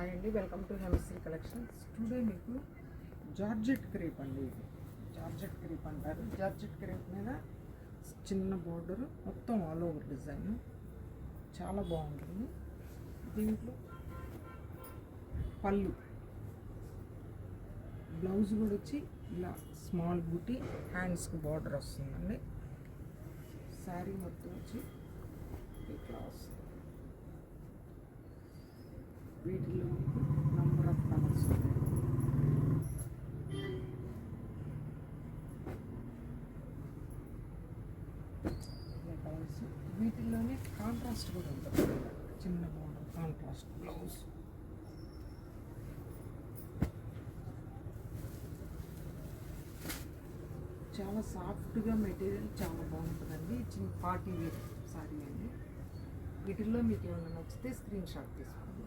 Hi అండి, welcome to హెమిస్ట్రీ collections. Today మీకు georgette crepe అండి. ఇది జార్జెట్ క్రేప్ అంటారు. జార్జెట్ క్రేప్ మీద చిన్న బోర్డర్, మొత్తం ఆల్ ఓవర్ డిజైన్ చాలా బాగుంటుంది. దీంట్లో పళ్ళు, బ్లౌజ్ కూడా వచ్చి ఇలా స్మాల్ బూటీ, హ్యాండ్స్కి బార్డర్ వస్తుందండి. శారీ మొత్తం వచ్చి ఇట్లా వస్తుంది. వీటిలో నంబర్ ఆఫ్ కలర్స్ ఉంటాయి. కలర్స్ వీటిల్లోనే కాంట్రాస్ట్ కూడా ఉంటుంది. చిన్న బోర్డర్ కాంట్రాస్ట్ బ్లౌజ్. చాలా సాఫ్ట్గా మెటీరియల్ చాలా బాగుంటుందండి. చిన్న పార్టీ వేర్ సారీ అండి. వీటిల్లో మీకు ఏమైనా నచ్చితే స్క్రీన్ షాట్ తీసుకోండి.